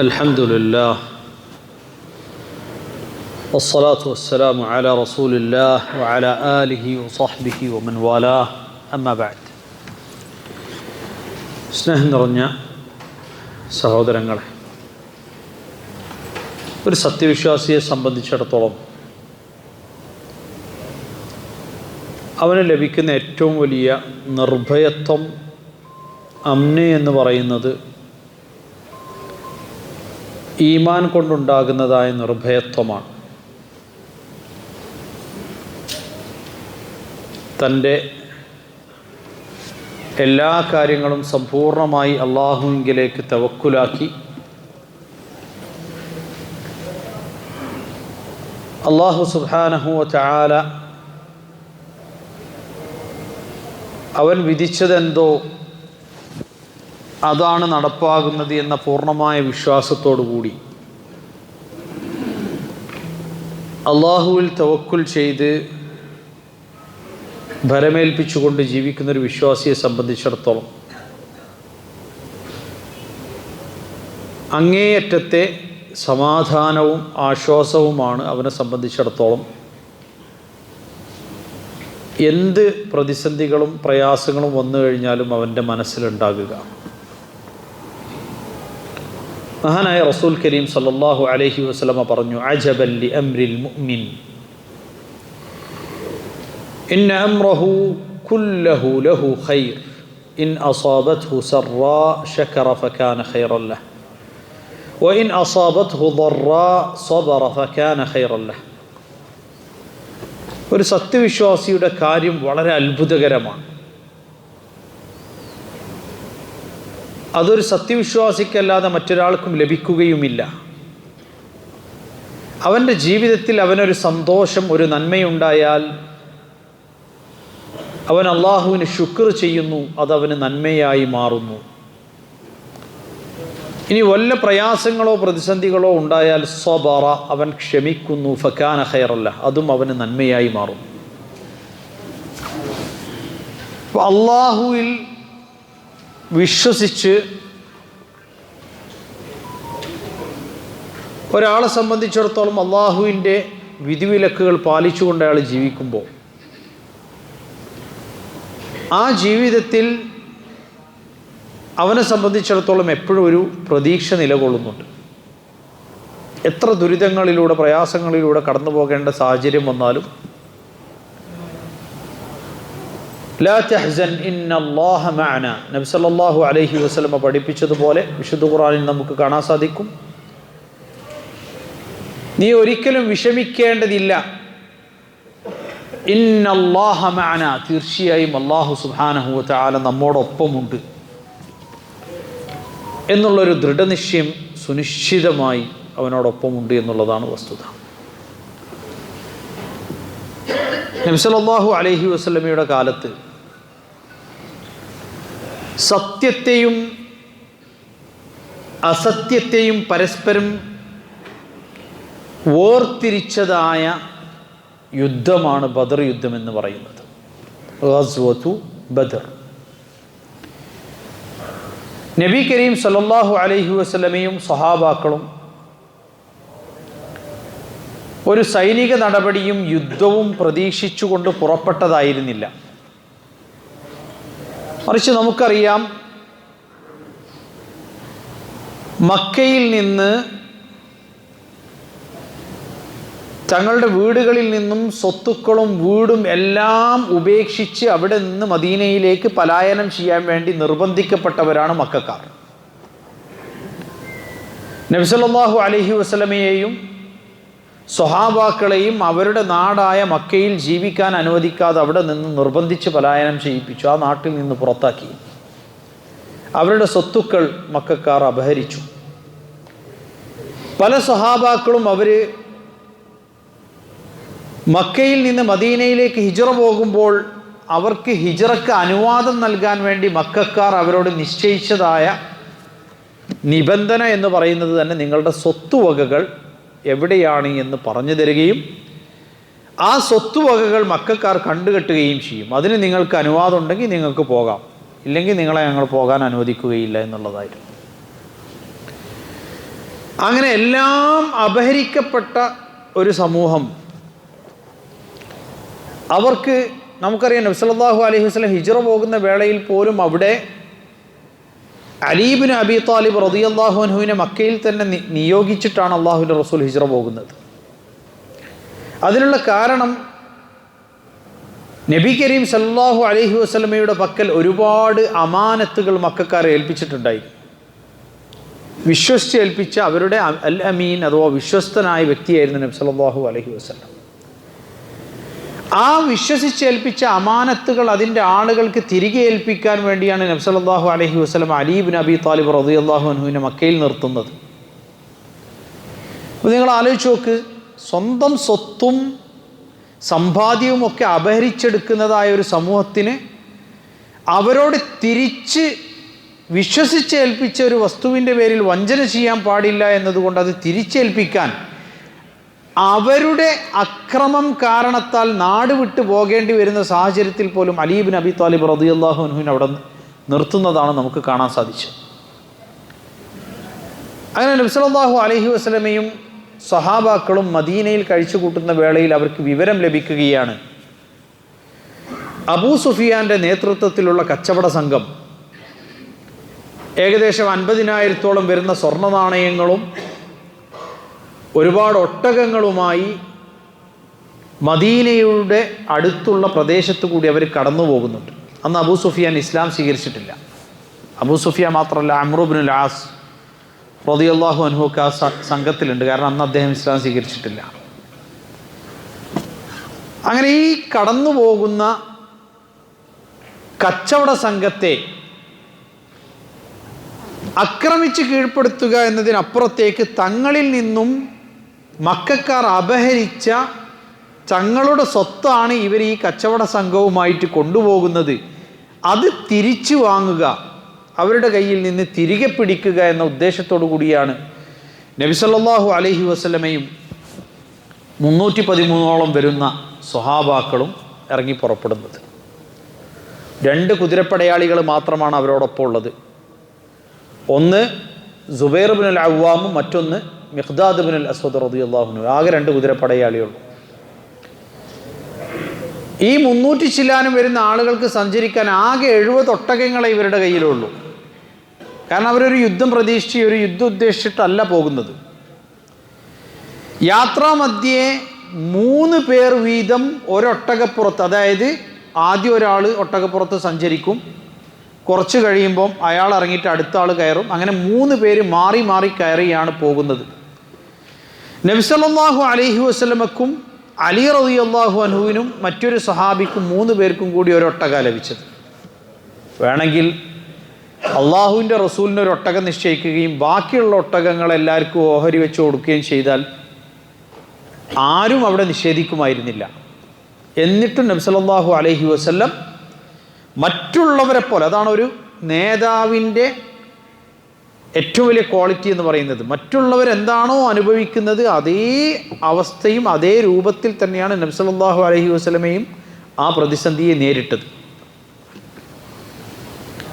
الحمد لله والصلاة والسلام على رسول الله وعلى آله وصحبه ومن والاه أما بعد. സ്നേഹം നിറഞ്ഞ സഹോദരങ്ങളെ, ഒരു സത്യവിശ്വാസിയെ സംബന്ധിച്ചിടത്തോളം അവന് ലഭിക്കുന്ന ഏറ്റവും വലിയ നിർഭയത്വം, അമ്ന് എന്ന് പറയുന്നത് ഈമാൻ കൊണ്ടുണ്ടാകുന്നതായ നിർഭയത്വമാണ്. തൻ്റെ എല്ലാ കാര്യങ്ങളും സമ്പൂർണ്ണമായി അള്ളാഹുവിലേക്ക് തവക്കുലാക്കി അള്ളാഹു സുബ്ഹാനഹു വ തആല അവൻ വിധിച്ചതെന്തോ അതാണ് നടപ്പാകുന്നത് എന്ന പൂർണ്ണമായ വിശ്വാസത്തോടു കൂടി അള്ളാഹുവിൽ തവക്കുൽ ചെയ്ത് ഭരമേൽപ്പിച്ചുകൊണ്ട് ജീവിക്കുന്നൊരു വിശ്വാസിയെ സംബന്ധിച്ചിടത്തോളം അങ്ങേയറ്റത്തെ സമാധാനവും ആശ്വാസവുമാണ് അവനെ സംബന്ധിച്ചിടത്തോളം. എന്ത് പ്രതിസന്ധികളും പ്രയാസങ്ങളും വന്നു കഴിഞ്ഞാലും അവൻ്റെ മനസ്സിലുണ്ടാകുക. മഹാനായ റസൂൽ കരീം സല്ലല്ലാഹു അലൈഹി വസല്ലമ പറഞ്ഞു, അജബൻ ലി അംരിൽ മുഅ്മിൻ ഇന്ന അംറഹു കുല്ലഹു ലഹു ഖൈർ ഇൻ അസാബത്ഹു സറാ ശകറ ഫകാന ഖൈറൻ ലഹ് വഇൻ അസാബത്ഹു ضറാ സബറ ഫകാന ഖൈറൻ ലഹ്. ഒരു സത്യവിശ്വാസിയുടെ കാര്യം വളരെ അത്ഭുതകരമാണ്. അതൊരു സത്യവിശ്വാസിക്കല്ലാതെ മറ്റൊരാൾക്കും ലഭിക്കുകയുമില്ല. അവൻ്റെ ജീവിതത്തിൽ അവനൊരു സന്തോഷം, ഒരു നന്മയുണ്ടായാൽ അവൻ അള്ളാഹുവിന് ശുക്ർ ചെയ്യുന്നു, അതവന് നന്മയായി മാറുന്നു. ഇനി വല്ല പ്രയാസങ്ങളോ പ്രതിസന്ധികളോ ഉണ്ടായാൽ സബറ, അവൻ ക്ഷമിക്കുന്നു, ഫകാന ഖൈറൻ ലഹ്, അതും അവന് നന്മയായി മാറും. അപ്പോൾ അള്ളാഹുവിൽ വിശ്വസിച്ച് ഒരാളെ സംബന്ധിച്ചിടത്തോളം അള്ളാഹുവിൻ്റെ വിധിവിലക്കുകൾ പാലിച്ചുകൊണ്ട് അയാൾ ജീവിക്കുമ്പോൾ ആ ജീവിതത്തിൽ അവനെ സംബന്ധിച്ചിടത്തോളം എപ്പോഴും ഒരു പ്രതീക്ഷ നിലകൊള്ളുന്നുണ്ട്. എത്ര ദുരിതങ്ങളിലൂടെ പ്രയാസങ്ങളിലൂടെ കടന്നു പോകേണ്ട സാഹചര്യം വന്നാലും ലാ തഹ്സൻ ഇന്നല്ലാഹ മഅന, നബി സല്ലല്ലാഹു അലൈഹി വസല്ലമ പഠിപ്പിച്ചതുപോലെ വിശുദ്ധ ഖുർആനിൽ നമുക്ക് കാണാൻ സാധിക്കും. നീ ഒരിക്കലും വിഷമിക്കേണ്ടതില്ല, ഇന്നല്ലാഹ മഅന, തീർച്ചയായും അല്ലാഹു സുബ്ഹാനഹു വ തആല നമ്മോടൊപ്പമുണ്ട് എന്നുള്ളൊരു ദൃഢനിശ്ചയം സുനിശ്ചിതമായി അവനോടൊപ്പമുണ്ട് എന്നുള്ളതാണ് വസ്തുത. നബി സല്ലല്ലാഹു അലൈഹി വസല്ലമയുടെ കാലത്ത് സത്യത്തെയും അസത്യത്തെയും പരസ്പരം വേർതിരിച്ചതായ യുദ്ധമാണ് ബദർ യുദ്ധം എന്ന് പറയുന്നത്. ഗസ്വതു ബദർ. നബി കരീം സല്ലല്ലാഹു അലൈഹി വസല്ലമയും സ്വഹാബാക്കളും ഒരു സൈനിക നടപടിയും യുദ്ധവും പ്രതീക്ഷിച്ചുകൊണ്ട് പുറപ്പെട്ടതായിരുന്നില്ല. മറിച്ച് നമുക്കറിയാം, മക്കയിൽ നിന്ന് തങ്ങളുടെ വീടുകളിൽ നിന്നും സ്വത്തുക്കളും വീടും എല്ലാം ഉപേക്ഷിച്ച് അവിടെ നിന്ന് മദീനയിലേക്ക് പലായനം ചെയ്യാൻ വേണ്ടി നിർബന്ധിക്കപ്പെട്ടവരാണ് മക്കക്കാർ. നബി സല്ലല്ലാഹു അലൈഹി വസല്ലമയെയും സ്വഹാബാക്കളെയും അവരുടെ നാടായ മക്കയിൽ ജീവിക്കാൻ അനുവദിക്കാതെ അവിടെ നിന്ന് നിർബന്ധിച്ച് പലായനം ചെയ്യിപ്പിച്ചു. ആ നാട്ടിൽ നിന്ന് പുറത്താക്കി. അവരുടെ സ്വത്തുക്കൾ മക്കക്കാർ അപഹരിച്ചു. പല സ്വഹാബാക്കളും അവർ മക്കയിൽ നിന്ന് മദീനയിലേക്ക് ഹിജ്റ പോകുമ്പോൾ അവർക്ക് ഹിജ്റക്ക് അനുവാദം നൽകാൻ വേണ്ടി മക്കക്കാർ അവരോട് നിശ്ചയിച്ചതായ നിബന്ധന എന്ന് പറയുന്നത് തന്നെ നിങ്ങളുടെ സ്വത്തുവകകൾ എവിടെയാണ് എന്ന് പറഞ്ഞു തരികയും ആ സ്വത്തുവകകൾ മക്കക്കാർ കണ്ടുകെട്ടുകയും ചെയ്യും. അതിന് നിങ്ങൾക്ക് അനുവാദം ഉണ്ടെങ്കിൽ നിങ്ങൾക്ക് പോകാം, ഇല്ലെങ്കിൽ നിങ്ങളെ ഞങ്ങൾ പോകാൻ അനുവദിക്കുകയില്ല എന്നുള്ളതായിരുന്നു. അങ്ങനെ എല്ലാം അപഹരിക്കപ്പെട്ട ഒരു സമൂഹം. അവർക്ക് നമുക്കറിയാം നബി സല്ലല്ലാഹു അലൈഹി വസല്ലം ഹിജ്റ പോകുന്ന വേളയിൽ പോലും അവിടെ അലി ഇബ്നു അബി ത്വാലിബ് റളിയല്ലാഹു അൻഹുവിനെ മക്കയിൽ തന്നെ നിയോഗിച്ചിട്ടാണ് അള്ളാഹുവിൻ്റെ റസൂൽ ഹിജ്റ പോകുന്നത്. അതിനുള്ള കാരണം നബി കരീം സല്ലല്ലാഹു അലൈഹി വസല്ലമയുടെ പക്കൽ ഒരുപാട് അമാനത്തുകൾ മക്കക്കാരെ ഏൽപ്പിച്ചിട്ടുണ്ടായി. വിശ്വസിച്ച് ഏൽപ്പിച്ച അവരുടെ അൽ അമീൻ അഥവാ വിശ്വസ്തനായ വ്യക്തിയായിരുന്നു നബി സല്ലല്ലാഹു അലൈഹി വസല്ലം. ആ വിശ്വസിച്ചേൽപ്പിച്ച അമാനത്തുകൾ അതിൻ്റെ ആളുകൾക്ക് തിരികെ ഏൽപ്പിക്കാൻ വേണ്ടിയാണ് നബി സല്ലല്ലാഹു അലൈഹി വസല്ലം അലി ഇബ്നു അബി ത്വാലിബ് റളിയല്ലാഹു അൻഹുവിനെ മക്കയിൽ നിർത്തുന്നത്. അപ്പോൾ നിങ്ങൾ ആലോചിച്ച് നോക്ക്, സ്വന്തം സ്വത്തും സമ്പാദ്യവുമൊക്കെ അപഹരിച്ചെടുക്കുന്നതായ ഒരു സമൂഹത്തിന് അവരോട് തിരിച്ച് വിശ്വസിച്ചേൽപ്പിച്ച ഒരു വസ്തുവിൻ്റെ പേരിൽ വഞ്ചന ചെയ്യാൻ പാടില്ല എന്നതുകൊണ്ട് അത് തിരിച്ചേൽപ്പിക്കാൻ അവരുടെ അക്രമം കാരണത്താൽ നാട് വിട്ടു പോകേണ്ടി വരുന്ന സാഹചര്യത്തിൽ പോലും അലി ഇബ്നു അബി ത്വാലിബ് റളിയല്ലാഹു അൻഹുവിനെ അവിടെ നിർത്തുന്നതാണ് നമുക്ക് കാണാൻ സാധിച്ചത്. അങ്ങനെ നബി സല്ലല്ലാഹു അലൈഹി വസല്ലമയും സഹാബാക്കളും മദീനയിൽ കഴിച്ചു കൂട്ടുന്ന വേളയിൽ അവർക്ക് വിവരം ലഭിക്കുകയാണ്, അബൂ സുഫിയാൻ്റെ നേതൃത്വത്തിലുള്ള കച്ചവട സംഘം ഏകദേശം 50,000-ഓളം വരുന്ന സ്വർണ്ണ നാണയങ്ങളും ഒരുപാട് ഒട്ടകങ്ങളുമായി മദീനയുടെ അടുത്തുള്ള പ്രദേശത്തു കൂടി അവർ കടന്നു പോകുന്നുണ്ട്. അന്ന് അബൂ സുഫിയാൻ ഇസ്ലാം സ്വീകരിച്ചിട്ടില്ല. അബൂ സുഫിയാൻ മാത്രമല്ല, അംറു ഇബ്നുൽ ആസ് റളിയല്ലാഹു അൻഹു ഒക്കെ ആ സംഘത്തിലുണ്ട്. കാരണം അന്ന് അദ്ദേഹം ഇസ്ലാം സ്വീകരിച്ചിട്ടില്ല. അങ്ങനെ ഈ കടന്നു പോകുന്ന കച്ചവട സംഘത്തെ ആക്രമിച്ച് കീഴ്പ്പെടുത്തുക എന്നതിനപ്പുറത്തേക്ക് തങ്ങളിൽ നിന്നും മക്കക്കാർ അപഹരിച്ച തങ്ങളുടെ സ്വത്താണ് ഇവർ ഈ കച്ചവട സംഘവുമായിട്ട് കൊണ്ടുപോകുന്നത്, അത് തിരിച്ചു വാങ്ങുക, അവരുടെ കയ്യിൽ നിന്ന് തിരികെ പിടിക്കുക എന്ന ഉദ്ദേശത്തോടു കൂടിയാണ് നബി സല്ലല്ലാഹു അലൈഹി വസല്ലമയും 313ഓളം വരുന്ന സ്വഹാബാക്കളും ഇറങ്ങി പുറപ്പെടുന്നത്. 2 കുതിരപ്പടയാളികൾ മാത്രമാണ് അവരോടൊപ്പം ഉള്ളത്. ഒന്ന് സുബൈർ ഇബ്നുൽ അവ്വാമും മറ്റൊന്ന് മിഖ്ദാദ് ഇബ്നുൽ അസ്വദ് റളിയല്ലാഹു അൻഹു. ആകെ 2 കുതിരപ്പടയാളികളുള്ളൂ. ഈ 300 ചില്ലാനും വരുന്ന ആളുകൾക്ക് സഞ്ചരിക്കാൻ ആകെ 70 ഒട്ടകങ്ങളെ ഇവരുടെ കയ്യിലുള്ളൂ. കാരണം അവരൊരു യുദ്ധം പ്രതീക്ഷിച്ച് ഒരു യുദ്ധം ഉദ്ദേശിച്ചിട്ടല്ല പോകുന്നത്. യാത്രാമധ്യേ 3 പേർ വീതം ഒരൊട്ടകപ്പുറത്ത്, അതായത് ആദ്യം ഒരാൾ ഒട്ടകപ്പുറത്ത് സഞ്ചരിക്കും, കുറച്ച് കഴിയുമ്പം അയാൾ ഇറങ്ങിയിട്ട് അടുത്ത ആൾ കയറും. അങ്ങനെ 3 പേര് മാറി മാറി കയറിയാണ് പോകുന്നത്. നബി സല്ലല്ലാഹു അലൈഹി വസല്ലമക്കും അലി റളിയല്ലാഹു അൻഹുവിനും മറ്റൊരു സഹാബിക്കും 3 പേർക്കും കൂടി ഒരൊട്ടക ലഭിച്ചത്. വേണമെങ്കിൽ അള്ളാഹുവിൻ്റെ റസൂലിന് ഒരു ഒട്ടകം നിശ്ചയിക്കുകയും ബാക്കിയുള്ള ഒട്ടകങ്ങൾ എല്ലാവർക്കും ഓഹരി വെച്ച് കൊടുക്കുകയും ചെയ്താൽ ആരും അവിടെ നിഷേധിക്കുമായിരുന്നില്ല. എന്നിട്ടും നബി സല്ലല്ലാഹു അലൈഹി വസല്ലം മറ്റുള്ളവരെ പോലെ, അതാണ് ഒരു നേതാവിൻ്റെ ഏറ്റവും വലിയ ക്വാളിറ്റി എന്ന് പറയുന്നത്, മറ്റുള്ളവരെന്താണോ അനുഭവിക്കുന്നത് അതേ അവസ്ഥയും അതേ രൂപത്തിൽ തന്നെയാണ് നബി സല്ലല്ലാഹു അലൈഹി വസല്ലമയും ആ പ്രതിസന്ധിയെ നേരിട്ടത്.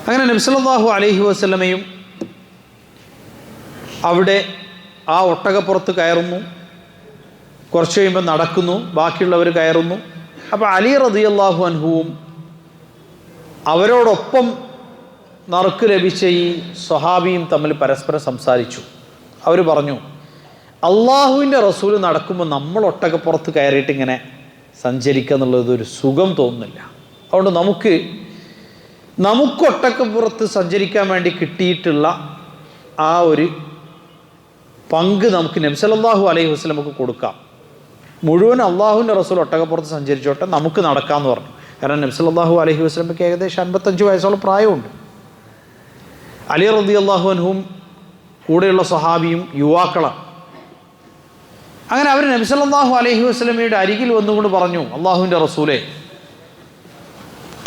അങ്ങനെ നബി സല്ലല്ലാഹു അലൈഹി വസല്ലമയും അവിടെ ആ ഒട്ടകപ്പുറത്ത് കയറുന്നു, കുറച്ച് കഴിയുമ്പോൾ നടക്കുന്നു, ബാക്കിയുള്ളവർ കയറുന്നു. അപ്പോൾ അലി റളിയല്ലാഹു അൻഹുവും അവരോടൊപ്പം നറുക്ക് ലഭിച്ച ഈ സ്വഹാബിയും തമ്മിൽ പരസ്പരം സംസാരിച്ചു. അവർ പറഞ്ഞു, അള്ളാഹുവിൻ്റെ റസൂൽ നടക്കുമ്പോൾ നമ്മൾ ഒട്ടകപ്പുറത്ത് കയറിയിട്ട് ഇങ്ങനെ സഞ്ചരിക്കുക എന്നുള്ളത് ഒരു സുഖം തോന്നുന്നില്ല. അതുകൊണ്ട് നമുക്ക് ഒട്ടകപ്പുറത്ത് സഞ്ചരിക്കാൻ വേണ്ടി കിട്ടിയിട്ടുള്ള ആ ഒരു പങ്ക് നമുക്ക് നബി സല്ലല്ലാഹു അലൈഹി വസല്ലമക്ക് കൊടുക്കാം. മുഴുവൻ അള്ളാഹുവിൻ്റെ റസൂൽ ഒട്ടകപ്പുറത്ത് സഞ്ചരിച്ചോട്ടെ, നമുക്ക് നടക്കാമെന്ന് പറഞ്ഞു. കാരണം നബി സല്ലല്ലാഹു അലൈഹി വസല്ലമക്ക് ഏകദേശം 55 വയസ്സോളം പ്രായമുണ്ട്. അലി റളിയല്ലാഹു അൻഹും കൂടെയുള്ള സ്വഹാബിയും യുവാക്കളാണ്. അങ്ങനെ അവർ നബി സല്ലല്ലാഹു അലൈഹി വസല്ലമയുടെ അരികിൽ വന്നുകൊണ്ട് പറഞ്ഞു, അള്ളാഹുവിൻ്റെ റസൂലേ,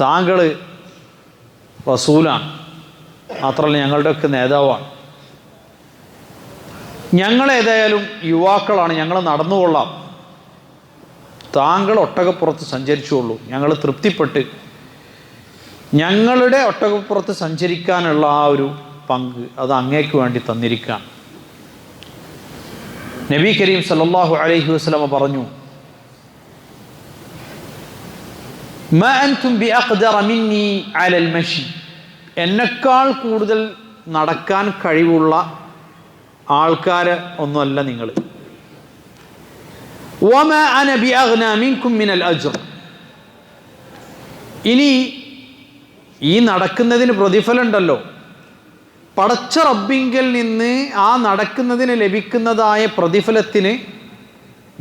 താങ്കൾ റസൂലാണ്, മാത്രമല്ല ഞങ്ങളുടെയൊക്കെ നേതാവാണ്. ഞങ്ങളേതായാലും യുവാക്കളാണ്, ഞങ്ങൾ നടന്നുകൊള്ളാം, താങ്കൾ ഒട്ടകപ്പുറത്ത് സഞ്ചരിച്ചുകൊള്ളൂ, ഞങ്ങൾ തൃപ്തിപ്പെട്ട് ഞങ്ങളുടെ ഒട്ടകപ്പുറത്ത് സഞ്ചരിക്കാനുള്ള ആ ഒരു പങ്ക് അത് അങ്ങേക്ക് വേണ്ടി തന്നിരിക്കുകയാണ്. നബി കരീം സല്ലല്ലാഹു അലൈഹി വസല്ലം പറഞ്ഞു, മാ അൻതും ബിഅഖ്ദറ മിന്നി അലൽ മശി, എന്നെക്കാൾ കൂടുതൽ നടക്കാൻ കഴിവുള്ള ആൾക്കാർ ഒന്നുമല്ല നിങ്ങൾ. വമാ അന ബിഅഗ്നാ മിൻകും മിനൽ അജ്ർ, ഇനി ഈ നടക്കുന്നതിന് പ്രതിഫലം ഉണ്ടല്ലോ, പടച്ച റബ്ബിങ്കൽ നിന്ന് ആ നടക്കുന്നതിന് ലഭിക്കുന്നതായ പ്രതിഫലത്തിന്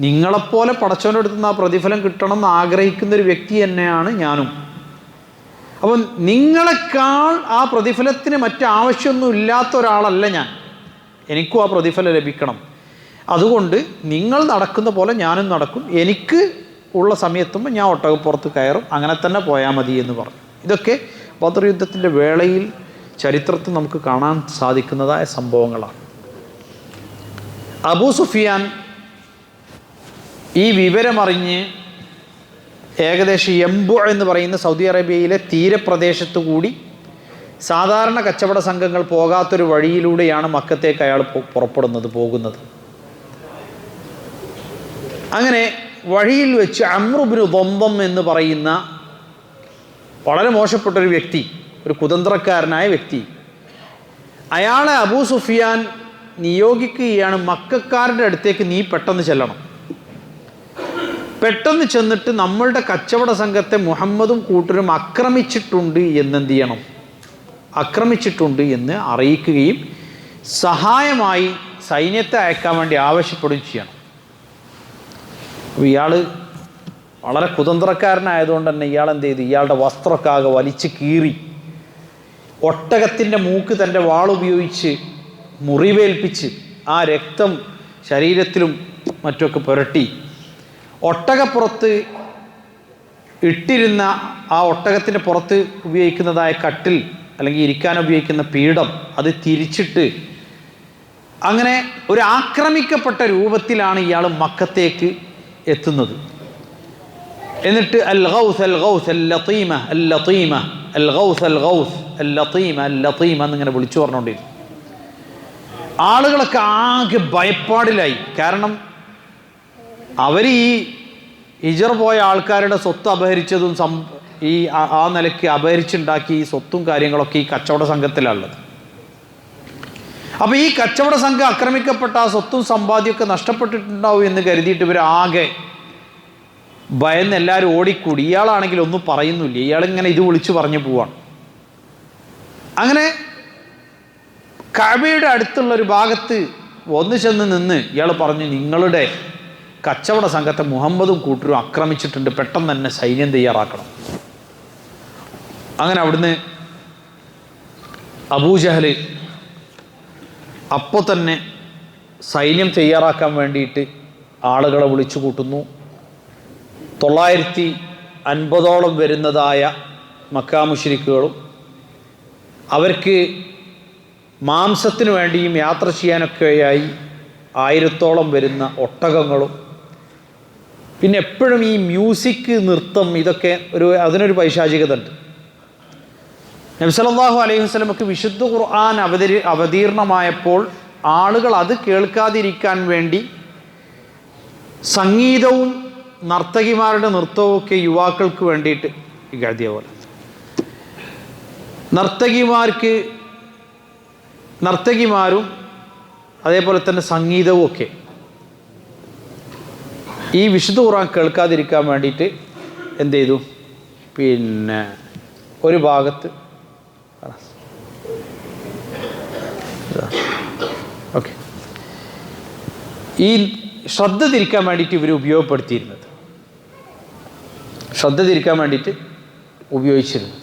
നിങ്ങളെപ്പോലെ പടച്ചവൻ്റെ അടുത്ത് നിന്ന് ആ പ്രതിഫലം കിട്ടണം എന്ന് ആഗ്രഹിക്കുന്ന ഒരു വ്യക്തി തന്നെയാണ് ഞാനും. അപ്പം നിങ്ങളെക്കാൾ ആ പ്രതിഫലത്തിന് മറ്റാവശ്യമൊന്നും ഇല്ലാത്ത ഒരാളല്ല ഞാൻ, എനിക്കും ആ പ്രതിഫലം ലഭിക്കണം. അതുകൊണ്ട് നിങ്ങൾ നടക്കുന്ന പോലെ ഞാനും നടക്കും, എനിക്ക് ഉള്ള സമയത്തുമ്പോൾ ഞാൻ ഒട്ടകപ്പുറത്ത് കയറും, അങ്ങനെ തന്നെ പോയാൽ മതി എന്ന് പറഞ്ഞു. ഇതൊക്കെ ബദർ യുദ്ധത്തിൻ്റെ വേളയിൽ ചരിത്രത്തിൽ നമുക്ക് കാണാൻ സാധിക്കുന്നതായ സംഭവങ്ങളാണ്. അബൂ സുഫിയാൻ ഈ വിവരമറിഞ്ഞ് ഏകദേശം യംബു എന്ന് പറയുന്ന സൗദി അറേബ്യയിലെ തീരപ്രദേശത്തു കൂടി സാധാരണ കച്ചവട സംഘങ്ങൾ പോകാത്തൊരു വഴിയിലൂടെയാണ് മക്കത്തേക്ക് അയാൾ പോകുന്നത്. അങ്ങനെ വഴിയിൽ വെച്ച് അംറു ഇബ്നു ദംദം എന്ന് പറയുന്ന വളരെ മോശപ്പെട്ടൊരു വ്യക്തി, ഒരു കുതന്ത്രക്കാരനായ വ്യക്തി, അയാളെ അബൂ സുഫിയാൻ നിയോഗിക്കുകയാണ്, മക്കക്കാരുടെ അടുത്തേക്ക് നീ പെട്ടെന്ന് ചെല്ലണം, പെട്ടെന്ന് ചെന്നിട്ട് നമ്മളുടെ കച്ചവട സംഘത്തെ മുഹമ്മദും കൂട്ടരും ആക്രമിച്ചിട്ടുണ്ട് എന്ന് അറിയിക്കുകയും സഹായമായി സൈന്യത്തെ അയക്കാൻ വേണ്ടി ആവശ്യപ്പെടുകയും ചെയ്യണം. അപ്പോൾ ഇയാൾ വളരെ കുതന്ത്രക്കാരനായതുകൊണ്ട് തന്നെ ഇയാൾ എന്ത് ചെയ്തു, ഇയാളുടെ വസ്ത്രമൊക്കെ ആകെ വലിച്ചു കീറി ഒട്ടകത്തിൻ്റെ മൂക്ക് തൻ്റെ വാളുപയോഗിച്ച് മുറിവേൽപ്പിച്ച് ആ രക്തം ശരീരത്തിലും മറ്റൊക്കെ പുരട്ടി ഒട്ടകപ്പുറത്ത് ഇട്ടിരുന്ന ആ ഒട്ടകത്തിൻ്റെ പുറത്ത് ഉപയോഗിക്കുന്നതായ കട്ടിൽ അല്ലെങ്കിൽ ഇരിക്കാൻ ഉപയോഗിക്കുന്ന പീഠം അത് തിരിച്ചിട്ട് അങ്ങനെ ഒരു ആക്രമിക്കപ്പെട്ട രൂപത്തിലാണ് ഇയാൾ മക്കത്തേക്ക് എത്തുന്നത്. എന്നിട്ട് അൽ ഗൗസ് അൽ ഗൗസ് അൽ ലതീമ അൽ ലതീമ അൽ ഗൗസ് അൽ ഗൗസ് അൽ ലതീമ അൽ ലതീമ എന്നിങ്ങനെ വിളിച്ചു പറഞ്ഞുകൊണ്ടിരുന്നു. ആളുകളൊക്കെ ആകെ ഭയപ്പാടിലായി. കാരണം അവർ ഈ ഹിജറ പോയ ആൾക്കാരുടെ സ്വത്ത് അപഹരിച്ചതും ഈ ആ നിലയ്ക്ക് അപഹരിച്ചുണ്ടാക്കി ഈ സ്വത്തും കാര്യങ്ങളൊക്കെ ഈ കച്ചവട സംഘത്തിലുള്ളത്. അപ്പോൾ ഈ കച്ചവട സംഘം ആക്രമിക്കപ്പെട്ട ആ സ്വത്തും സമ്പാദ്യമൊക്കെ നഷ്ടപ്പെട്ടിട്ടുണ്ടാവും എന്ന് കരുതിയിട്ട് ഇവർ ആകെ ഭയന്ന് എല്ലാവരും ഓടിക്കൂടി. ഇയാളാണെങ്കിൽ ഒന്നും പറയുന്നില്ല, ഇയാളിങ്ങനെ ഇത് വിളിച്ചു പറഞ്ഞു പോവാണ്. അങ്ങനെ കഅബയുടെ അടുത്തുള്ളൊരു ഭാഗത്ത് ഒന്ന് ചെന്ന് നിന്ന് ഇയാൾ പറഞ്ഞു, നിങ്ങളുടെ കച്ചവട സംഘത്തെ മുഹമ്മദും കൂട്ടരും ആക്രമിച്ചിട്ടുണ്ട്, പെട്ടെന്ന് തന്നെ സൈന്യം തയ്യാറാക്കണം. അങ്ങനെ അവിടുന്ന് അബൂജഹൽ അപ്പോൾ തന്നെ സൈന്യം തയ്യാറാക്കാൻ വേണ്ടിയിട്ട് ആളുകളെ വിളിച്ചു കൂട്ടുന്നു. 950ഓളം വരുന്നതായ മക്കാ മുശ്രിക്കുകളും അവർക്ക് മാംസത്തിന് വേണ്ടിയും യാത്ര ചെയ്യാനൊക്കെയായി 1000ഓളം വരുന്ന ഒട്ടകങ്ങളും, പിന്നെ എപ്പോഴും ഈ മ്യൂസിക്, നൃത്തം, ഇതൊക്കെ അതിനൊരു പൈശാചികത ഉണ്ട്. നബി സല്ലല്ലാഹു അലൈഹി വസല്ലമക്ക് വിശുദ്ധ ഖുർആൻ അവതീർണമായപ്പോൾ ആളുകൾ അത് കേൾക്കാതിരിക്കാൻ വേണ്ടി സംഗീതവും നർത്തകിമാരുടെ നൃത്തവും ഒക്കെ യുവാക്കൾക്ക് വേണ്ടിയിട്ട് അതേപോലെ നർത്തകിമാരും അതേപോലെ തന്നെ സംഗീതവും ഒക്കെ ഈ വിശുദ്ധ ഖുർആൻ കേൾക്കാതിരിക്കാൻ വേണ്ടിയിട്ട് എന്ത് ചെയ്തു, പിന്നെ ഒരു ഭാഗത്ത് ഓക്കെ ഈ ശ്രദ്ധ തിരിക്കാൻ വേണ്ടിയിട്ട് ഇവർ ഉപയോഗിച്ചിരുന്നത്.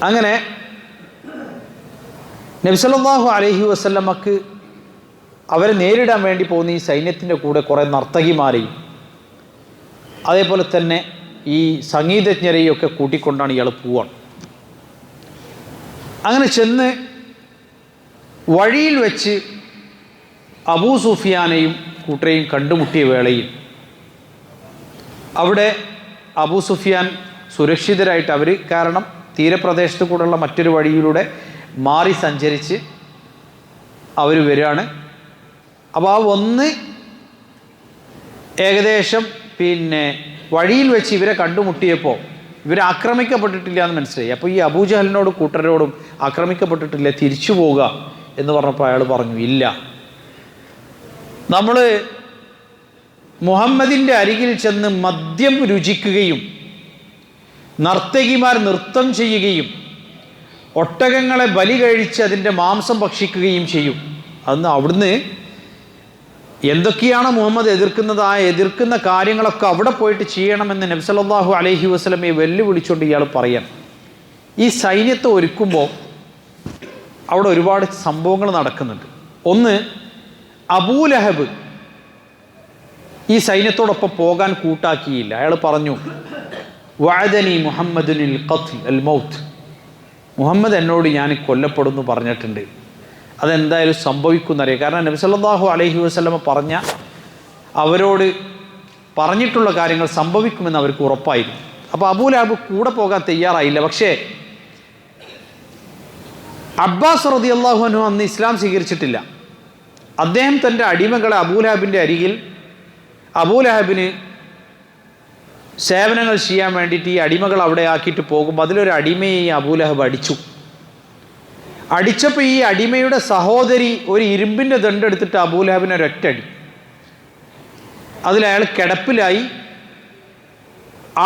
അങ്ങനെ നബി സല്ലല്ലാഹു അലൈഹി വസല്ലമക്ക് അവരെ നേരിടാൻ വേണ്ടി പോകുന്ന ഈ സൈന്യത്തിൻ്റെ കൂടെ കുറേ നർത്തകിമാരെയും അതേപോലെ തന്നെ ഈ സംഗീതജ്ഞരെയും ഒക്കെ കൂട്ടിക്കൊണ്ടാണ് ഇയാൾ പോവാണ്. അങ്ങനെ ചെന്ന് വഴിയിൽ വെച്ച് അബൂ സുഫിയാനെയും കൂട്ടരെയും കണ്ടുമുട്ടിയ വേളയിൽ അവിടെ അബൂ സുഫിയാൻ സുരക്ഷിതരായിട്ട് കാരണം തീരപ്രദേശത്ത് കൂടെയുള്ള മറ്റൊരു വഴിയിലൂടെ മാറി സഞ്ചരിച്ച് അവർ വരികയാണ്. അപ്പോൾ ആ ഒന്ന് ഏകദേശം വഴിയിൽ വെച്ച് ഇവരെ കണ്ടുമുട്ടിയപ്പോൾ ഇവർ ആക്രമിക്കപ്പെട്ടിട്ടില്ല എന്ന് മനസ്സിലായി. അപ്പോൾ ഈ അബൂജഹലിനോടും കൂട്ടരോടും ആക്രമിക്കപ്പെട്ടിട്ടില്ല, തിരിച്ചു പോവുക എന്ന് പറഞ്ഞപ്പോൾ അയാൾ പറഞ്ഞു, ഇല്ല, നമ്മൾ മുഹമ്മദിൻ്റെ അരികിൽ ചെന്ന് മദ്യം രുചിക്കുകയും നർത്തകിമാർ നൃത്തം ചെയ്യുകയും ഒട്ടകങ്ങളെ ബലി കഴിച്ച് അതിൻ്റെ മാംസം ഭക്ഷിക്കുകയും ചെയ്യും. അന്ന് അവിടുന്ന് എന്തൊക്കെയാണ് മുഹമ്മദ് എതിർക്കുന്നത്, ആ എതിർക്കുന്ന കാര്യങ്ങളൊക്കെ അവിടെ പോയിട്ട് ചെയ്യണമെന്ന് നബി സല്ലല്ലാഹു അലൈഹി വസല്ലമയെ വെല്ലുവിളിച്ചുകൊണ്ട് ഇയാൾ പറയാൻ. ഈ സൈന്യത്തെ ഒരുക്കുമ്പോൾ അവിടെ ഒരുപാട് സംഭവങ്ങൾ നടക്കുന്നുണ്ട്. ഒന്ന്, അബൂലഹബ് ഈ സൈന്യത്തോടൊപ്പം പോകാൻ കൂട്ടാക്കിയില്ല. അയാൾ പറഞ്ഞു, വഅദനി മുഹമ്മദുനിൽ ഖത്ൽ അൽ മൗത്ത്, മുഹമ്മദ് എന്നോട് ഞാൻ കൊല്ലപ്പെടുന്നു പറഞ്ഞിട്ടുണ്ട്, അതെന്തായാലും സംഭവിക്കുന്നറിയാം. കാരണം നബി സല്ലല്ലാഹു അലൈഹി വസല്ലമ അവരോട് പറഞ്ഞിട്ടുള്ള കാര്യങ്ങൾ സംഭവിക്കുമെന്ന് അവർക്ക് ഉറപ്പായിരുന്നു. അപ്പോൾ അബൂലഹബ് കൂടെ പോകാൻ തയ്യാറായില്ല. പക്ഷേ അബ്ബാസ് റളിയല്ലാഹു അൻഹു അന്ന് ഇസ്ലാം സ്വീകരിച്ചിട്ടില്ല. അദ്ദേഹം തൻ്റെ അടിമകളെ അബൂലഹബിൻ്റെ അരികിൽ അബൂലഹബിന് സേവനങ്ങൾ ചെയ്യാൻ വേണ്ടിയിട്ട് ഈ അടിമകൾ അവിടെ ആക്കിയിട്ട് പോകുമ്പോൾ അതിലൊരു അടിമയെ ഈ അബൂലഹബ് അടിച്ചപ്പോൾ ഈ അടിമയുടെ സഹോദരി ഒരു ഇരുമ്പിൻ്റെ ദണ്ടെടുത്തിട്ട് അബൂലഹബിനെ ഒരൊറ്റടി. അതിലയാൾ കിടപ്പിലായി.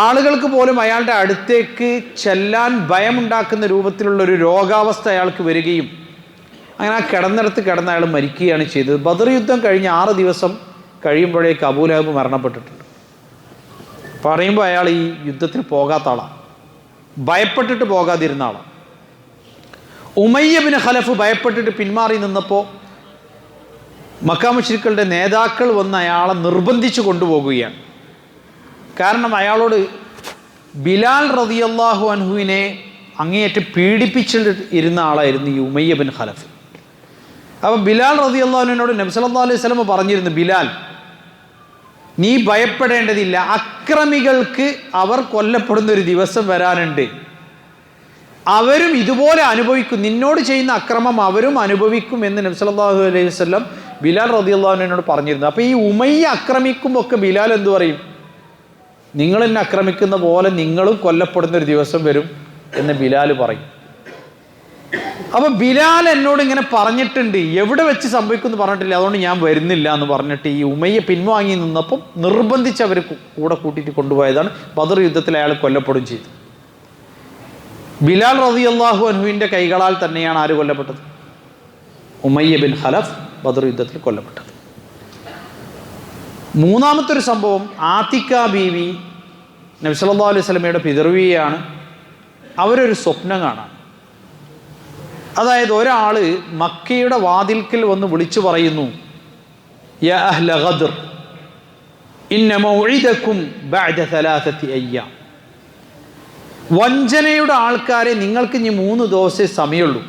ആളുകൾക്ക് പോലും അയാളുടെ അടുത്തേക്ക് ചെല്ലാൻ ഭയമുണ്ടാക്കുന്ന രൂപത്തിലുള്ളൊരു രോഗാവസ്ഥ അയാൾക്ക് വരികയും അങ്ങനെ ആ കിടന്നിടത്ത് കിടന്ന് അയാൾ മരിക്കുകയാണ് ചെയ്തത്. ബദർ യുദ്ധം കഴിഞ്ഞ് 6 ദിവസം കഴിയുമ്പോഴേക്ക് അബൂലഹബ് മരണപ്പെട്ടിട്ടുണ്ട്. പറയുമ്പോൾ അയാൾ ഈ യുദ്ധത്തിൽ പോകാത്ത ആളാണ്, ഭയപ്പെട്ടിട്ട് പോകാതിരുന്ന ആളാണ്. ഉമയ്യ ബിൻ ഖലഫ് ഭയപ്പെട്ടിട്ട് പിന്മാറി നിന്നപ്പോൾ മക്ക മുശ്രിക്കുകളുടെ നേതാക്കൾ വന്ന് അയാളെ നിർബന്ധിച്ചു കൊണ്ടുപോകുകയാണ്. കാരണം അയാളോട് ബിലാൽ റളിയല്ലാഹു അൻഹുവിനെ അങ്ങേയറ്റം പീഡിപ്പിച്ചിട്ട് ഇരുന്ന ആളായിരുന്നു ഈ ഉമയ്യ ബിൻ ഖലഫ്. അപ്പോൾ ബിലാൽ റളിയല്ലാഹു അൻഹുവിനോട് നബി സല്ലല്ലാഹു അലൈഹി വസല്ലം പറഞ്ഞിരുന്നു, ബിലാൽ, നീ ഭയപ്പെടേണ്ടതില്ല, അക്രമികൾക്ക് അവർ കൊല്ലപ്പെടുന്ന ഒരു ദിവസം വരാനുണ്ട്, അവരും ഇതുപോലെ അനുഭവിക്കും, നിന്നോട് ചെയ്യുന്ന അക്രമം അവരും അനുഭവിക്കും എന്ന് നബി സല്ലല്ലാഹു അലൈഹി വസല്ലം ബിലാൽ റളിയല്ലാഹു അൻഹുവിനോട് പറഞ്ഞിരുന്നു. അപ്പോൾ ഈ ഉമയ്യ ആക്രമിക്കുമ്പോൾ ഒക്കെ ബിലാൽ എന്തു പറയും? നിങ്ങൾ എന്നെ ആക്രമിക്കുന്ന പോലെ നിങ്ങളും കൊല്ലപ്പെടുന്ന ഒരു ദിവസം വരും എന്ന് ബിലാൽ പറയും. അപ്പോൾ ബിലാൽ എന്നോട് ഇങ്ങനെ പറഞ്ഞിട്ടുണ്ട്, എവിടെ വെച്ച് സംഭവിക്കുമെന്ന് പറഞ്ഞിട്ടില്ല, അതുകൊണ്ട് ഞാൻ വരുന്നില്ല എന്ന് പറഞ്ഞിട്ട് ഈ ഉമയ്യ പിൻവാങ്ങി നിന്നപ്പം നിർബന്ധിച്ച് അവർ കൂടെ കൂട്ടിയിട്ട് കൊണ്ടുപോയതാണ്. ബദർ യുദ്ധത്തിൽ അയാൾ കൊല്ലപ്പെടുകയും ചെയ്തു. ബിലാൽ റളിയല്ലാഹു അൻഹുവിൻ്റെ കൈകളാൽ തന്നെയാണ് ആര് കൊല്ലപ്പെട്ടത്? ഉമയ്യ ബിൻ ഖലഫ് ബദർ യുദ്ധത്തിൽ കൊല്ലപ്പെട്ടത്. മൂന്നാമത്തെ ഒരു സംഭവം, ആതിക്ക ബീവി നബി സല്ലല്ലാഹു അലൈഹി വസല്ലമയുടെ പിതൃവ്യയാണ്. അവരൊരു സ്വപ്നം കാണാം. അതായത് ഒരാൾ മക്കയുടെ വാതിൽക്കൽ വന്ന് വിളിച്ചു പറയുന്നു, യാ അഹ്ല ഗദ്ർ ഇന്ന മൗഇദകും ബഅദ 3 അയ്യാം. വഞ്ചനയുടെ ആൾക്കാരെ, നിങ്ങൾക്ക് ഇനി 3 ദിവസമേ സമയമുള്ളൂ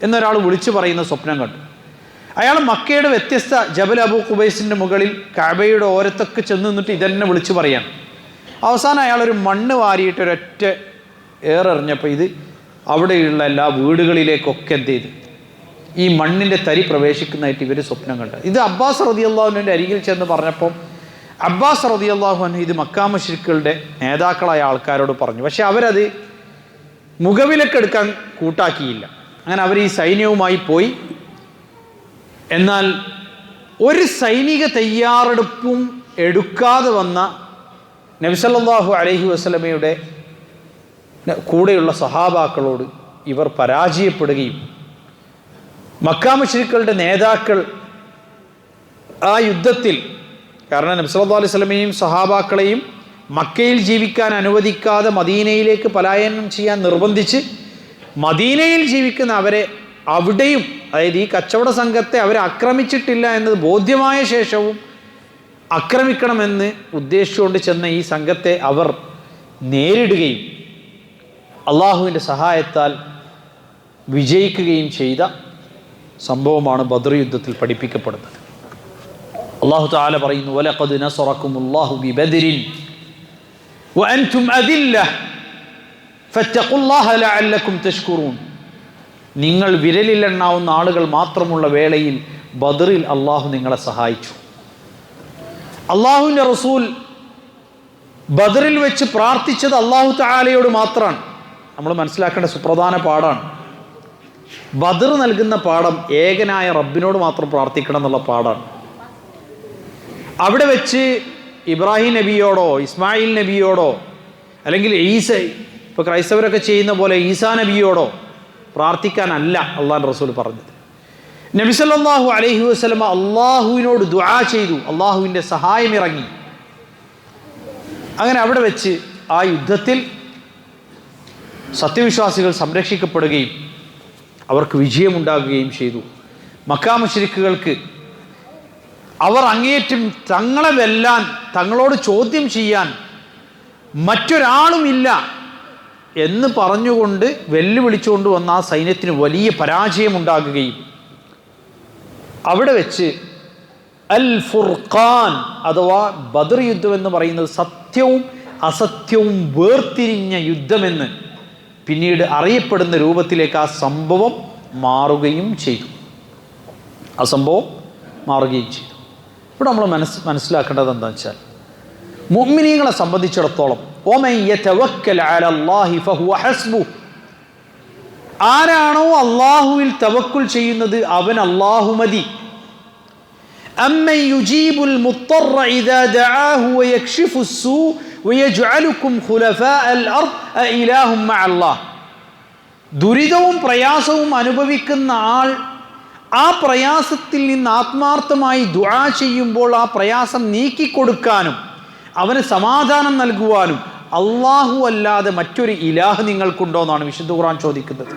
എന്നൊരാൾ വിളിച്ചു പറയുന്ന സ്വപ്നം കണ്ടു. അയാൾ മക്കയുടെ വ്യത്യസ്ത ജബൽ അബൂ ഖുബൈസിൻ്റെ മുകളിൽ കഅബയുടെ ഓരത്തൊക്കെ ചെന്ന് നിന്നിട്ട് ഇതന്നെ വിളിച്ചു പറയാൻ. അവസാനം അയാളൊരു മണ്ണ് വാരിയിട്ട് ഒരൊറ്റ ഏറെറിഞ്ഞപ്പോൾ ഇത് അവിടെയുള്ള എല്ലാ വീടുകളിലേക്കൊക്കെ എന്ത് ചെയ്തു, ഈ മണ്ണിൻ്റെ തരി പ്രവേശിക്കുന്നതായിട്ട് ഇവർ സ്വപ്നം കണ്ടു. ഇത് അബ്ബാസ് റളിയല്ലാഹു അൻഹുവിൻ്റെ അരികിൽ ചെന്ന് പറഞ്ഞപ്പം അബ്ബാസ് റളിയല്ലാഹു അൻഹു ഇത് മക്കാ മുശ്രിക്കുകളുടെ നേതാക്കളായ ആൾക്കാരോട് പറഞ്ഞു. പക്ഷെ അവരത് മുഖവിലക്കെടുക്കാൻ കൂട്ടാക്കിയില്ല. അങ്ങനെ അവർ ഈ സൈന്യവുമായി പോയി. എന്നാൽ ഒരു സൈനിക തയ്യാറെടുപ്പും എടുക്കാതെ വന്ന നബി സല്ലല്ലാഹു അലൈഹി വസല്ലമയുടെ കൂടെയുള്ള സഹാബാക്കളോട് ഇവർ പരാജയപ്പെടുകയും മക്കാ മുശ്രിക്കുകളുടെ നേതാക്കൾ ആ യുദ്ധത്തിൽ, കാരണം നബി സല്ലല്ലാഹു അലൈഹി വസല്ലമയെയും സഹാബാക്കളെയും മക്കയിൽ ജീവിക്കാൻ അനുവദിക്കാതെ മദീനയിലേക്ക് പലായനം ചെയ്യാൻ നിർബന്ധിച്ച് മദീനയിൽ ജീവിക്കുന്ന അവരെ അവിടെയും, അതായത് ഈ കച്ചവട സംഘത്തെ അവരെ ആക്രമിച്ചിട്ടില്ല എന്നത് ബോധ്യമായ ശേഷവും ആക്രമിക്കണമെന്ന് ഉദ്ദേശിച്ചുകൊണ്ട് ചെന്ന ഈ സംഘത്തെ അവർ നേരിടുകയും അള്ളാഹുവിൻ്റെ സഹായത്താൽ വിജയിക്കുകയും ചെയ്ത സംഭവമാണ് ബദർ യുദ്ധത്തിൽ പഠിപ്പിക്കപ്പെടുന്നത്. അള്ളാഹു തആല പറയുന്നു, വലഖദ് നസറക്കുമുല്ലാഹു ബിബദ്രിൻ വഅൻതും അദില്ല ഫത്തഖുല്ലാഹ ലഅല്ലക്കും തഷ്കുറൂൻ. നിങ്ങൾ വിരലിലെണ്ണാവുന്ന ആളുകൾ മാത്രമുള്ള വേളയിൽ ബദറിൽ അള്ളാഹു നിങ്ങളെ സഹായിച്ചു. അള്ളാഹുവിൻ്റെ റസൂൽ ബദറിൽ വെച്ച് പ്രാർത്ഥിച്ചത് അള്ളാഹു തആലയോട് മാത്രമാണ്. നമ്മൾ മനസ്സിലാക്കേണ്ട സുപ്രധാന പാഠമാണ്. ബദർ നൽകുന്ന പാഠം ഏകനായ റബ്ബിനോട് മാത്രം പ്രാർത്ഥിക്കണം എന്നുള്ള പാഠമാണ്. അവിടെ വെച്ച് ഇബ്രാഹിം നബിയോടോ ഇസ്മായിൽ നബിയോടോ അല്ലെങ്കിൽ ഇപ്പോൾ ക്രൈസ്തവരൊക്കെ ചെയ്യുന്ന പോലെ ഈസാ നബിയോടോ പ്രാർത്ഥിക്കാനല്ല അള്ളാഹുവിൻ്റെ റസൂൽ പറഞ്ഞത്. നബി സല്ലല്ലാഹു അലൈഹി വസല്ലമ അള്ളാഹുവിനോട് ദുആ ചെയ്തു, അള്ളാഹുവിൻ്റെ സഹായം ഇറങ്ങി. അങ്ങനെ അവിടെ വെച്ച് ആ യുദ്ധത്തിൽ സത്യവിശ്വാസികൾ സംരക്ഷിക്കപ്പെടുകയും അവർക്ക് വിജയമുണ്ടാകുകയും ചെയ്തു. മക്കാ മുശ്രിക്കുകൾക്ക് അവർ അങ്ങേയറ്റം തങ്ങളെ വെല്ലാൻ, തങ്ങളോട് ചോദ്യം ചെയ്യാൻ മറ്റൊരാളുമില്ല എന്ന് പറഞ്ഞുകൊണ്ട് വെല്ലുവിളിച്ചുകൊണ്ട് വന്ന ആ സൈന്യത്തിന് വലിയ പരാജയമുണ്ടാകുകയും അവിടെ വെച്ച് അൽ ഫുർഖാൻ അഥവാ ബദർ യുദ്ധം എന്ന് പറയുന്നത് സത്യവും അസത്യവും വേർതിരിഞ്ഞ യുദ്ധമെന്ന് പിന്നീട് അറിയപ്പെടുന്ന രൂപത്തിലേക്ക് ആ സംഭവം മാറുകയും ചെയ്തു. ഇവിടെ നമ്മൾ മനസ്സിലാക്കേണ്ടത് എന്താണെന്ന് വെച്ചാൽ, മുഅ്മിനീങ്ങളെ സംബന്ധിച്ചിടത്തോളം വമൻ യതവക്കൽ അലല്ലാഹി ഫഹുവ ഹസ്ബുഹ്, ആരാണോ അള്ളാഹുവിൽ തവക്കുൽ ചെയ്യുന്നത് അവൻ അള്ളാഹു മതി. അമ്മൻ യുജീബുൽ മുത്തറ ഇദാ ദഅാഹു വയക്ഷിഫു സ്സൂ വയജ്അലുകും ഖുലഫാഅൽ അർദ് അഇലാഹും മഅല്ലാഹ്. ദുരിതവും പ്രയാസവും അനുഭവിക്കുന്ന ആൾ ആ പ്രയാസത്തിൽ നിന്ന് ആത്മാർത്ഥമായി ദുആ ചെയ്യുമ്പോൾ ആ പ്രയാസം നീക്കിക്കൊടുക്കാനും അവന് സമാധാനം നൽകുവാനും അള്ളാഹു അല്ലാതെ മറ്റൊരു ഇലാഹ് നിങ്ങൾക്കുണ്ടോ എന്നാണ് വിശുദ്ധ ഖുർആൻ ചോദിക്കുന്നത്.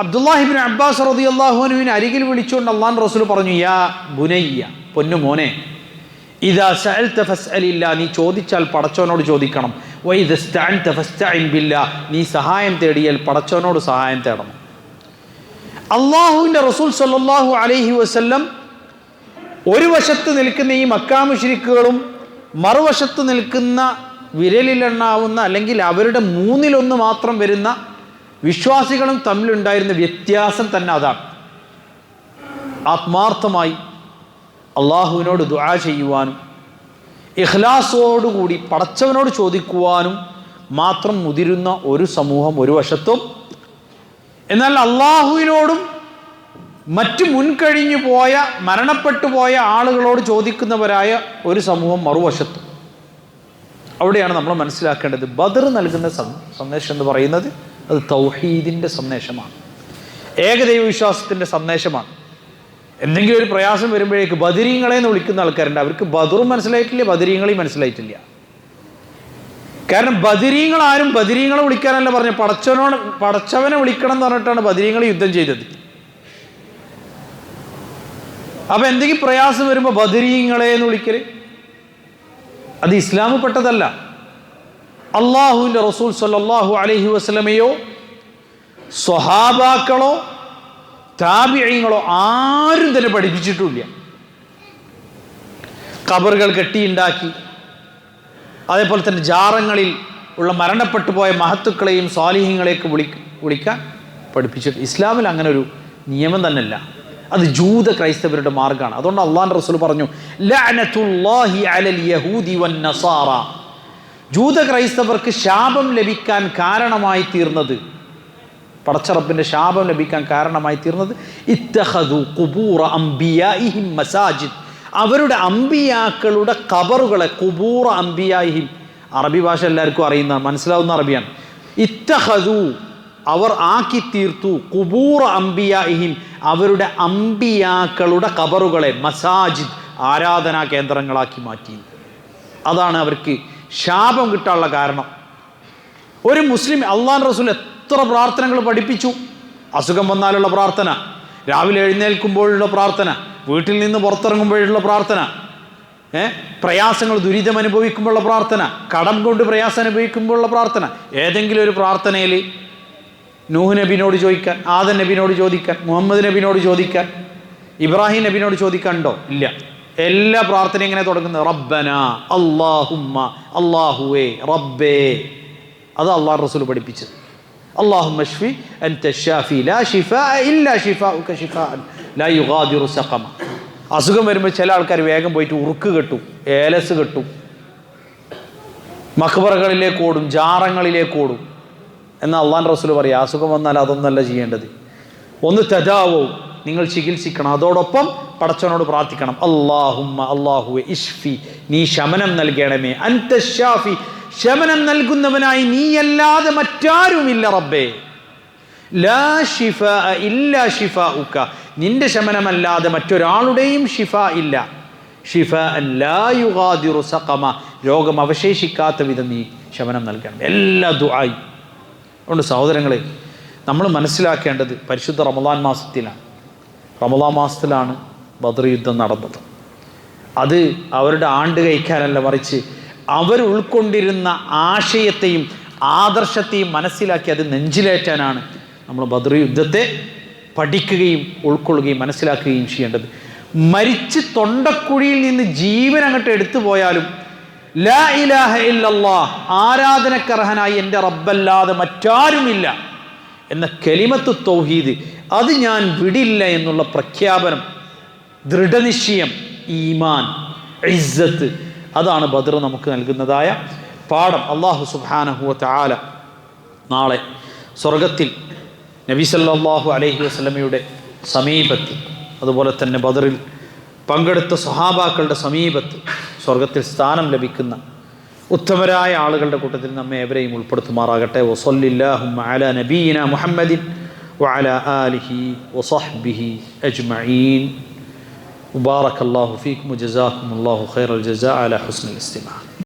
അബ്ദുല്ലാഹി ഇബ്നു അബ്ബാസ് റളിയല്ലാഹു അൻഹുവിനെ അരികിൽ വിളിച്ചുകൊണ്ട് അള്ളാഹുവിൻ്റെ റസൂൽ പറഞ്ഞു, യാ ബുനയ്യ, പൊന്നു മോനെ, ഇദാ സഅൽത ഫസ്അലില്ലാ, നീ ചോദിച്ചാൽ പടച്ചവനോട് ചോദിക്കണം. വഇദാ ഇസ്തഅൻത ഫസ്തഇൻ ബില്ലാ, നീ സഹായം തേടിയാൽ പടച്ചവനോട് സഹായം തേടണം. അള്ളാഹുവിൻ്റെ റസൂൽ സല്ലല്ലാഹു അലൈഹി വസല്ലം ഒരു വശത്ത് നിൽക്കുന്ന ഈ മക്കാ മുശ്രിക്കുകളും മറുവശത്ത് നിൽക്കുന്ന വിരലിലെണ്ണാവുന്ന അല്ലെങ്കിൽ അവരുടെ മൂന്നിലൊന്ന് മാത്രം വരുന്ന വിശ്വാസികളും തമ്മിലുണ്ടായിരുന്ന വ്യത്യാസം തന്നെ അതാണ്. ആത്മാർത്ഥമായി അള്ളാഹുവിനോട് ദുആ ചെയ്യുവാനും ഇഖ്ലാസോടുകൂടി പടച്ചവനോട് ചോദിക്കുവാനും മാത്രം മുതിരുന്ന ഒരു സമൂഹം ഒരു വശത്തും, എന്നാൽ അള്ളാഹുവിനോടും മറ്റു മുൻകഴിഞ്ഞു പോയ മരണപ്പെട്ടു പോയ ആളുകളോട് ചോദിക്കുന്നവരായ ഒരു സമൂഹം മറുവശത്തും. അവിടെയാണ് നമ്മൾ മനസ്സിലാക്കേണ്ടത് ബദർ നൽകുന്ന സന്ദേശം എന്ന് പറയുന്നത് അത് തൗഹീദിൻ്റെ സന്ദേശമാണ്, ഏകദൈവ വിശ്വാസത്തിൻ്റെ സന്ദേശമാണ്. എന്തെങ്കിലും ഒരു പ്രയാസം വരുമ്പോഴേക്ക് ബദരീങ്ങളെ എന്ന് വിളിക്കുന്ന ആൾക്കാരുണ്ട്. അവർക്ക് ബദറും മനസ്സിലായിട്ടില്ല, ബദരീങ്ങളെയും മനസ്സിലായിട്ടില്ല. കാരണം ബദരീങ്ങൾ ആരും ബദരീങ്ങളെ വിളിക്കാനല്ല പറഞ്ഞത്, പടച്ചവനെ വിളിക്കണം എന്ന് പറഞ്ഞിട്ടാണ് ബദരീങ്ങൾ യുദ്ധം ചെയ്തത്. അപ്പൊ എന്തെങ്കിലും പ്രയാസം വരുമ്പോൾ ബദരീങ്ങളെ എന്ന് വിളിക്കല് അത് ഇസ്ലാമിൽ പെട്ടതല്ല. അള്ളാഹുവിൻ്റെ റസൂൽ സല്ലല്ലാഹു അലൈഹി വസല്ലമയോ സ്വഹാബാക്കളോ താബിഈങ്ങളോ ആരും തന്നെ പഠിപ്പിച്ചിട്ടുമില്ല. ഖബറുകൾ കെട്ടിയുണ്ടാക്കി അതേപോലെ തന്നെ ജാറങ്ങളിൽ ഉള്ള മരണപ്പെട്ടു പോയ മഹത്തുക്കളെയും സ്വാലിഹീങ്ങളെയൊക്കെ വിളിക്കാൻ പഠിപ്പിച്ചിട്ട് ഇസ്ലാമിൽ അങ്ങനെ ഒരു നിയമം തന്നെയല്ല. അത് ജൂത ക്രൈസ്തവരുടെ മാർഗ്ഗമാണ്. അതുകൊണ്ട് അള്ളാഹുവിൻ്റെ റസൂൽ പറഞ്ഞു, ലഅനത്തുല്ലാഹി അലൽ യഹൂദി വൻ നസാറ, ജൂത ക്രൈസ്തവർക്ക് ശാപം ലഭിക്കാൻ കാരണമായി തീർന്നത്, പടച്ചറപ്പിൻ്റെ ശാപം ലഭിക്കാൻ കാരണമായി തീർന്നത് ഇത്തഖദു ഖുബൂറ അംബിയാഇഹിം മസാജിദ്, അവരുടെ അമ്പിയാക്കളുടെ ഖബറുകളെ, ഖുബൂറ അംബിയാഇഹിം, അറബി ഭാഷ എല്ലാവർക്കും അറിയുന്ന മനസ്സിലാവുന്ന അറബിയാണ്. ഇത്തഖദു, അവർ ആക്കി തീർത്തു, ഖുബൂറ അംബിയാഇഹിം, അവരുടെ അമ്പിയാക്കളുടെ ഖബറുകളെ മസാജിദ്, ആരാധനാ കേന്ദ്രങ്ങളാക്കി മാറ്റി. അതാണ് അവർക്ക് ശാപം കിട്ടാനുള്ള കാരണം. ഒരു മുസ്ലിം അള്ളാഹുവിൻ്റെ റസൂൽ എത്ര പ്രാർത്ഥനകൾ പഠിപ്പിച്ചു. അസുഖം വന്നാലുള്ള പ്രാർത്ഥന, രാവിലെ എഴുന്നേൽക്കുമ്പോഴുള്ള പ്രാർത്ഥന, വീട്ടിൽ നിന്ന് പുറത്തിറങ്ങുമ്പോഴുള്ള പ്രാർത്ഥന, പ്രയാസങ്ങൾ ദുരിതം അനുഭവിക്കുമ്പോഴുള്ള പ്രാർത്ഥന, കടം കൊണ്ട് പ്രയാസം അനുഭവിക്കുമ്പോഴുള്ള പ്രാർത്ഥന. ഏതെങ്കിലും ഒരു പ്രാർത്ഥനയിൽ നൂഹ് നബിനോട് ചോദിക്കാൻ, ആദം നബിനോട് ചോദിക്കാൻ, മുഹമ്മദ് നബിനോട് ചോദിക്കാൻ, ഇബ്രാഹിം നബിനോട് ചോദിക്കാനുണ്ടോ? ഇല്ല. എല്ലാ പ്രാർത്ഥനയും ഇങ്ങനെ തുടങ്ങുന്നത് റബ്ബന, അല്ലാഹുമ്മ, അല്ലാഹുവേ, റബ്ബേ. അത് അള്ളാഹു റസൂൽ പഠിപ്പിച്ചത്. അല്ലാഹുമ്മ ശ്ഫി അൻത ശാഫി ലാ ശിഫാഅ ഇല്ലാ ശിഫാഉക ശിഫാഅൻ ലാ യുഗാദിറു സഖമ. അസുഖം വരുമ്പോൾ ചില ആൾക്കാർ വേഗം പോയിട്ട് ഉറുക്ക് കെട്ടും, ഏലസ് കെട്ടും, മഖ്ബറകളിലേക്ക് ഓടും, ജാറങ്ങളിലേക്ക് ഓടും. എന്നാൽ അള്ളാഹുവിൻ്റെ റസൂൽ പറയും, അസുഖം വന്നാൽ അതൊന്നല്ല ചെയ്യേണ്ടത്. ഒന്ന് തദാവോ, നിങ്ങൾ ചികിത്സിക്കണം. അതോടൊപ്പം പടച്ചവനോട് പ്രാർത്ഥിക്കണം, അല്ലാഹുമ്മ അല്ലാഹുവേ ഇശ്ഫി, നീ ശമനം നൽകണമേ, അൻത ശാഫി, ശമനം നൽകുന്നവനായി നീയല്ലാതെ മറ്റാരുമില്ല റബ്ബേ, ലാ ശിഫാഅ ഇല്ലാ ശിഫാഉക, നിന്റെ ശമനമല്ലാതെ മറ്റൊരാളുടെയും ശിഫ ഇല്ല, ശിഫാഅൻ ലാ യുഗാദിറു സഖമ, രോഗം അവശേഷിക്കാത്ത വിധം നീ ശമനം നൽകണം. എല്ലാ ദുആയും. അതുകൊണ്ട് സഹോദരങ്ങളെ, നമ്മൾ മനസ്സിലാക്കേണ്ടത് പരിശുദ്ധ റമദാൻ മാസത്തിലാണ്. റമദാൻ മാസത്തിലാണ് ബദർ യുദ്ധം നടന്നത്. അത് അവരുടെ ആണ്ട് കഴിക്കാനല്ല, മറിച്ച് അവർ ഉൾക്കൊണ്ടിരുന്ന ആശയത്തെയും ആദർശത്തെയും മനസ്സിലാക്കി അത് നെഞ്ചിലേറ്റാനാണ് നമ്മൾ ബദർ യുദ്ധത്തെ പഠിക്കുകയും ഉൾക്കൊള്ളുകയും മനസ്സിലാക്കുകയും ചെയ്യേണ്ടത്. മരിച്ച് തൊണ്ടക്കുഴിയിൽ നിന്ന് ജീവൻ അങ്ങോട്ട് എടുത്തു പോയാലും ലാ ഇലാഹ ഇല്ലല്ലാഹ്, ആരാധനക്കർഹനായി എൻ്റെ റബ്ബല്ലാതെ മറ്റാരുമില്ല എന്ന കലിമത്ത് തൗഹീദ്, അത് ഞാൻ വിടില്ല എന്നുള്ള പ്രഖ്യാപനം, ദൃഢനിശ്ചയം, ഈമാൻ, ഇസ്സത്ത്, അതാണ് ബദർ നമുക്ക് നൽകുന്നതായ പാഠം. അല്ലാഹു സുബ്ഹാനഹു വ തആല നാളെ സ്വർഗത്തിൽ നബി സല്ലല്ലാഹു അലൈഹി വസല്ലമയുടെ സമീപത്ത്, അതുപോലെ തന്നെ ബദറിൽ പങ്കെടുത്ത സ്വഹാബാക്കളുടെ സമീപത്ത് സ്വർഗത്തിൽ സ്ഥാനം ലഭിക്കുന്ന ഉത്തമരായ ആളുകളുടെ കൂട്ടത്തിൽ നമ്മെ എവരെയും ഉൾപ്പെടുത്തുമാറാകട്ടെ. വസല്ലല്ലാഹുമ്മ അലാ നബിയിന മുഹമ്മദിൻ വഅലാ ആലിഹി വസഹ്ബിഹി അജ്മഈൻ. മുബാറകല്ലാഹു ഫീക്കും വജസാകുമുല്ലാഹു ഖൈറൽ ജസാ അലാ ഹുസ്നിൽ ഇസ്തിമാഅ.